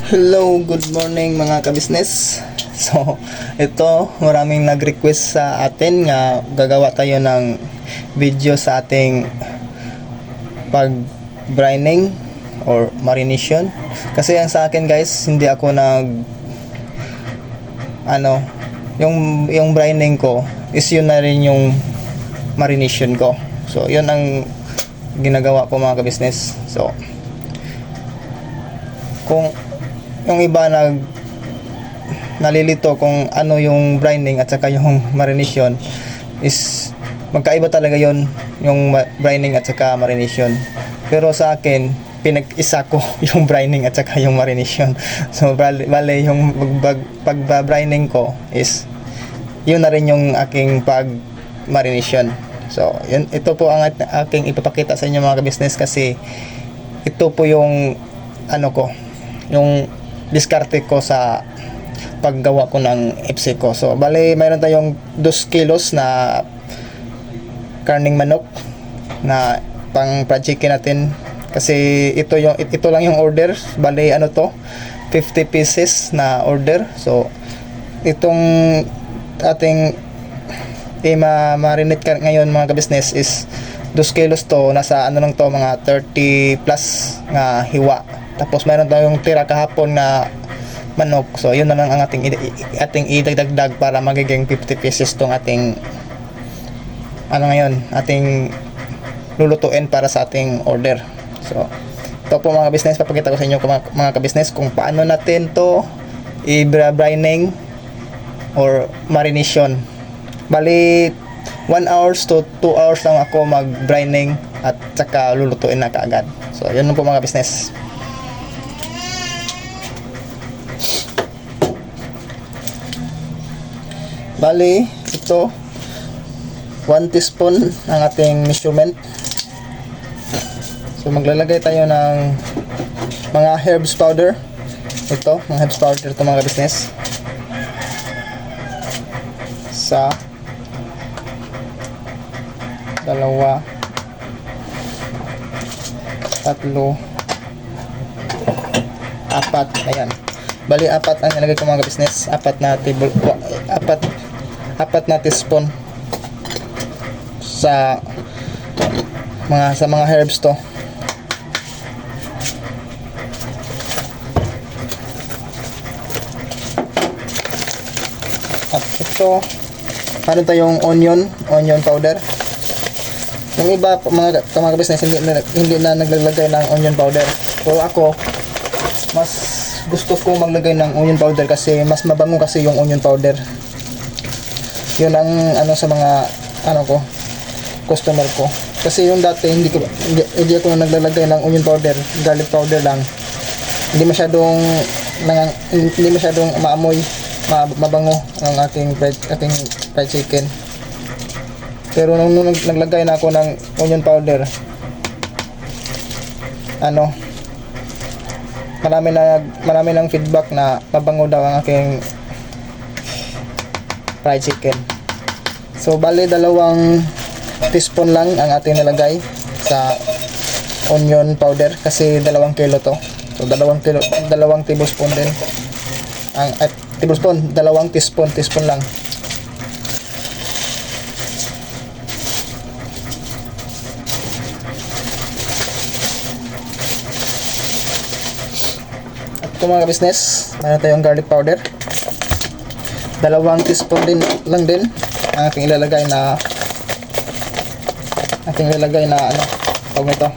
Hello, good morning mga kabisnes. So, ito, maraming nag-request sa atin nga gagawa tayo ng video sa ating pag-brining or marination. Kasi ang sa akin guys, hindi ako yung brining ko is yun na rin yung marination ko. So, yun ang ginagawa ko mga kabisnes. So, kung yung iba nalilito kung ano yung brining at saka yung marination, is magkaiba talaga yon, yung brining at saka marination. Pero sa akin, pinag-isa ko yung brining at saka yung marination. So bale yung pag-brining ko is yun na rin yung aking pag-marination. So ito po ang aking ipapakita sa inyo mga business, kasi ito po yung yung diskarte ko sa paggawa ko ng FC ko. So bali mayroon tayong 2 kilos na karning manok na pang fried chicken natin, kasi ito lang yung order. Bali 50 pieces na order. So itong ating marinate ngayon mga ka-business is 2 kilos to, nasa lang to, mga 30 plus nga hiwa. Tapos mayroon tayong tira kahapon na manok. So yun na lang ang ating idagdag para magiging 50 pieces tong ating ating lulutuin para sa ating order. So ito po mga business, papakita ko sa inyo mga ka-business kung paano natin to i-brining or marination. Bali 1 hours to 2 hours lang ako mag-brining at saka lulutuin na kaagad. So yun po mga business. Bali, ito 1 teaspoon ang ating measurement. So maglalagay tayo ng mga herbs powder. Ito, mga herbs powder ito mga business. Sa 2, 3, 4, ayan. Bali 4 ang nilagay ko mga business, 4 na teaspoon sa mga herbs to. At ito, meron tayong onion powder. Yung iba mga business hindi na naglalagay ng onion powder. Pero ako, mas gusto ko maglagay ng onion powder kasi mas mabango kasi yung onion powder. Yun ang sa mga customer ko. Kasi yung dati hindi ako naglalagay ng onion powder, garlic powder lang. Hindi masyadong maamoy, mabango ang ating fried chicken. Pero nung naglagay na ako ng onion powder, marami ng feedback na mabango daw ang aking fried chicken. So bali 2 teaspoon lang ang ating nilagay sa onion powder kasi 2 kilo to. So 2 tablespoon din. Tablespoon, 2 teaspoon lang. At ito mga business, mayroon tayong garlic powder. 2 teaspoon lang din ang ating ilalagay na tawag nito,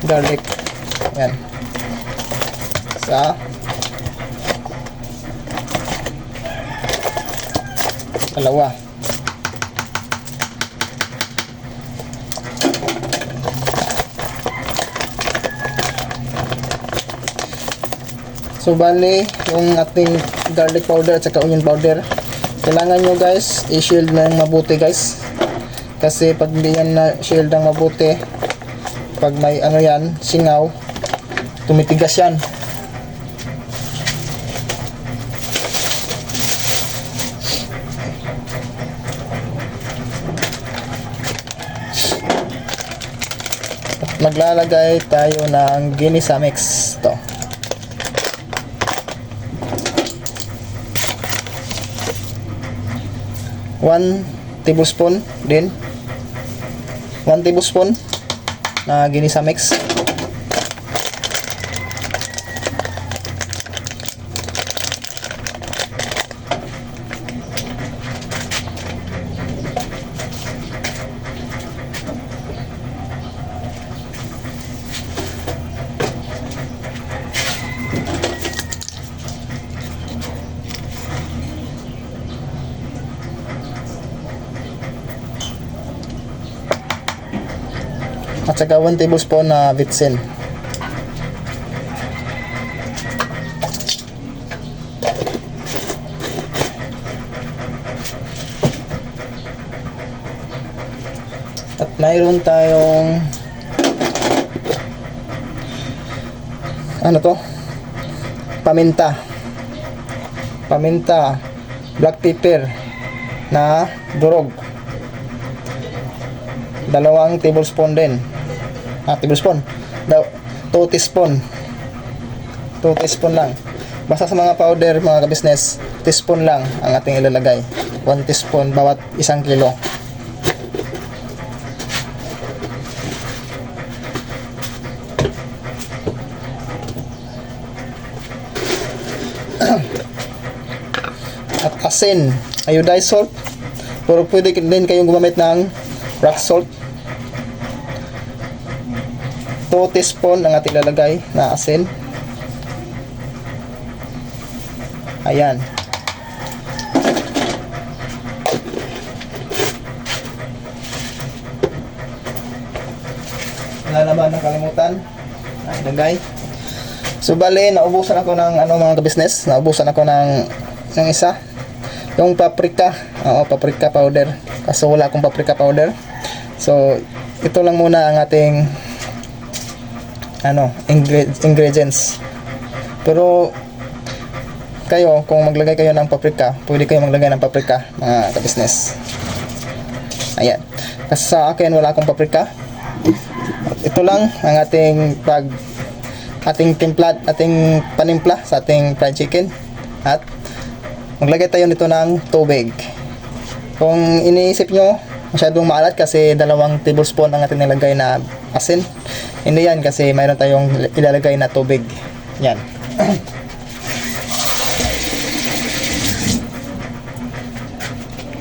garlic. Yan. Sa 2. So bali, yung ating garlic powder at saka onion powder, kailangan nyo guys i-shield ng mabuti guys. Kasi pag hindi yan na shield ng mabuti, pag may singaw, tumitigas yan. maglalagay tayo ng ginisa mix. To. One tablespoon din. 1 tablespoon na ginisa mix. At saka 1 tablespoon na vitsin. At mayroon tayong ano to? Paminta. Paminta, black pepper na durog. 2 tablespoon din. Tablespoon. 2 teaspoon. 2 teaspoon lang. Basta sa mga powder, mga ka-business, teaspoon lang ang ating ilalagay. 1 teaspoon bawat 1 kilo. At asin, iodized salt. Pero pwede din kayong gumamit ng rock salt. 2 teaspoon ang ating lalagay na asin. Ayan. Wala naman nakalimutan. Ilagay. So bali, naubusan ako ng mga ka-business. Naubusan ako ng isa. Yung paprika. Oo, paprika powder. Kaso wala akong paprika powder. So ito lang muna ang ating ingredients. Pero kayo, kung maglagay kayo ng paprika, pwede kayo maglagay ng paprika, mga ka-business. Ayan. Kasi sa akin wala akong paprika. Ito lang ang ating ating panimpla sa ating fried chicken. At maglagay tayo nito ng tubig. Kung iniisip nyo masyadong maalat kasi 2 tablespoon ang ating nilagay na asin, hindi yan kasi mayroon tayong ilalagay na tubig. Yan.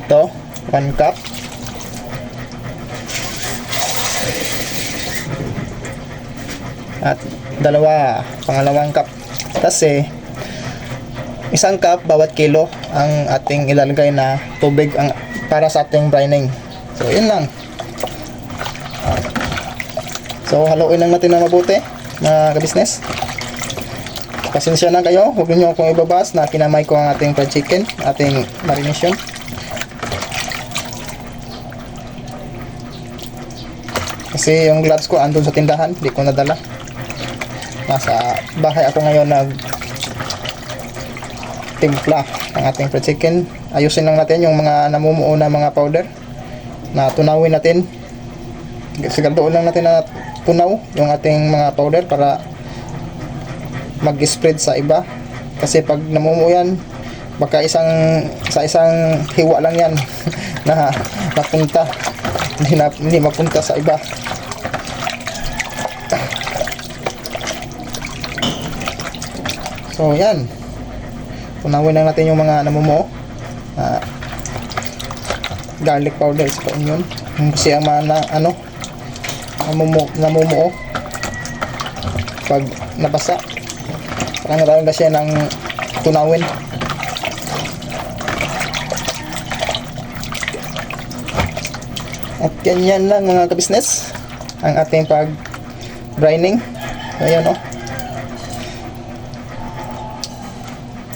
Ito, 1 cup. At pangalawang cup. Kasi 1 cup bawat kilo ang ating ilalagay na tubig para sa ating brining. So, yun lang. So, haluin lang natin na mabuti, mga ka-business. Pasensya na kayo, huwag niyo akong ibabas na kinamay ko ang ating fried chicken, ating marination. Kasi yung gloves ko andun sa tindahan, di ko nadala. Nasa bahay ako ngayon timpla ang ating fried chicken. Ayusin lang natin yung mga namumuo na mga powder na tunawin natin. Siguraduhin lang natin na tunaw yung ating mga powder para mag-spread sa iba. Kasi pag namumuo yan, baka sa isang hiwa lang yan na napunta, hindi mapunta sa iba. So yan, tunawin lang natin yung mga namumuo. Garlic powder sa onion kasi ang namumuo pag nabasa parang natawag na siya ng tunawin. At ganyan lang, mga ka-business, ang ating pag brining. Ayan,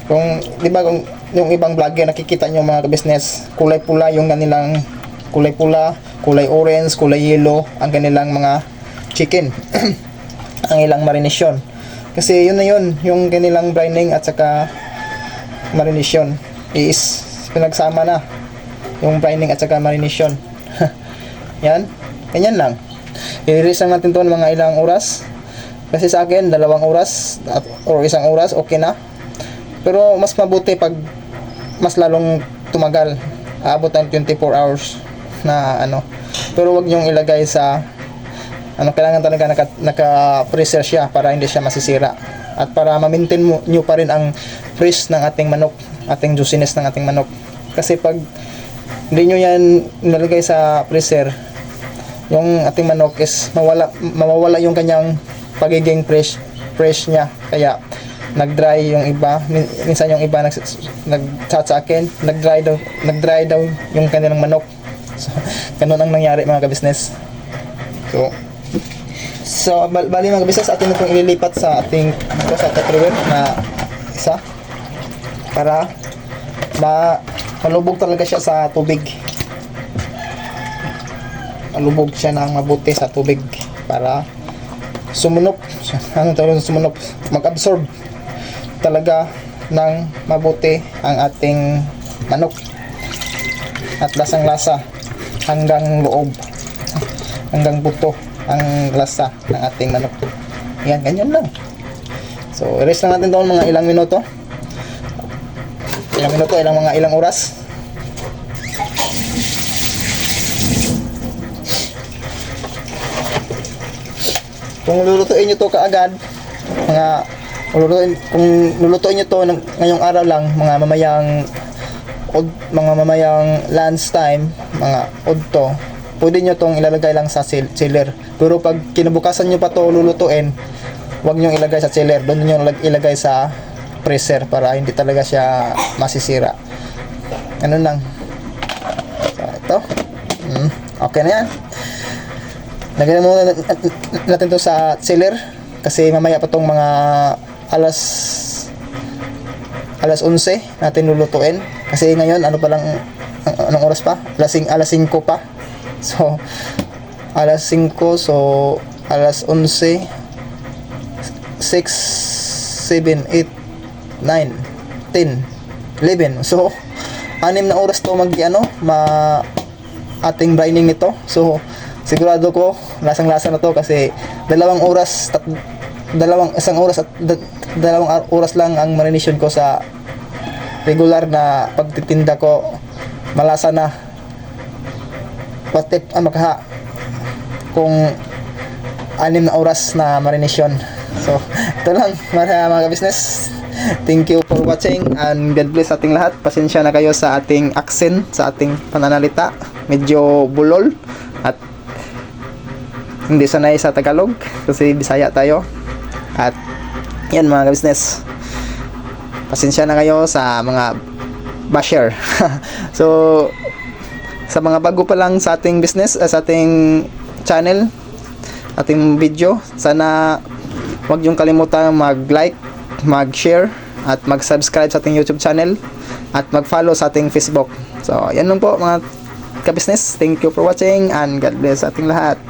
kung di ba kung yung ibang vlogger nakikita nyo, mga ka-business, kulay pula yung kanilang kulay pula, kulay orange, kulay yellow ang kanilang mga chicken. Ang ilang marination. Kasi yun na yun, yung kanilang brining at saka marination is pinagsama na yung brining at saka marination. Yan, ganyan lang. I-release lang natin to ng mga ilang oras. Kasi sa akin, 2 oras or 1 oras, okay na. Pero mas mabuti pag mas lalong tumagal. Aabot ng 24 hours na ano. Pero wag nyong ilagay sa ano, kailangan talaga naka-freezer siya para hindi siya masisira. At para ma-maintain nyo pa rin ang fresh ng ating manok, ating juiciness ng ating manok. Kasi pag hindi nyo yan nilagay sa freezer, yung ating manok is mawawala yung kanyang pagiging fresh niya. Kaya nag-dry yung iba, minsan yung iba nag-chat sa akin, nag-dry daw yung kanilang manok. So ganun ang nangyari mga ka-business. So bali mga ka-business, atin na itong ililipat sa ating sa Tupperware na isa para malubog talaga siya sa tubig. Malubog siya ng mabuti sa tubig para sumunok, mag-absorb talaga ng mabuti ang ating manok at lasang-lasa hanggang loob, hanggang buto ang lasa ng ating manok. Yan, ganyan lang. So i-rest lang natin doon mga ilang minuto, mga ilang oras. Kung lulutuin nyo to kaagad, kung lulutuin nyo to ngayong araw lang, mga mamayang lunch time, mga odd to, pwede nyo tong ilalagay lang sa chiller. Pero pag kinabukasan nyo pa to lulutuin, wag nyo ilagay sa chiller, doon nyo ilagay sa freezer para hindi talaga siya masisira. Ano lang. So ito, okay na yan. Lagyan muna natin to sa chiller kasi mamaya pa tong mga alas 11 natin lulutuin. Kasi ngayon ano pa lang, anong oras pa? Alas 5 pa. So alas 5, so alas 11, 6, 7, 8, 9, 10, 11. So 6 na oras to ating brining nito. So sigurado ko lasang-lasa na to kasi 2 oras at 2 oras lang ang marination ko sa regular na pagtitinda ko. Malasa na patip kung 6 na oras na marination. So ito lang mga ka-business. Thank you for watching and God bless ating lahat. Pasensya na kayo sa ating accent, sa ating pananalita, medyo bulol at hindi sanay sa Tagalog kasi Bisaya tayo. At yan mga ka-business, pasensya na kayo sa mga basher. So sa mga bago pa lang sa ating business, sa ating channel, ating video, sana huwag niyong kalimutan mag-like, mag-share at mag-subscribe sa ating YouTube channel at mag-follow sa ating Facebook. So yan lang po mga ka-business. Thank you for watching and God bless ating lahat.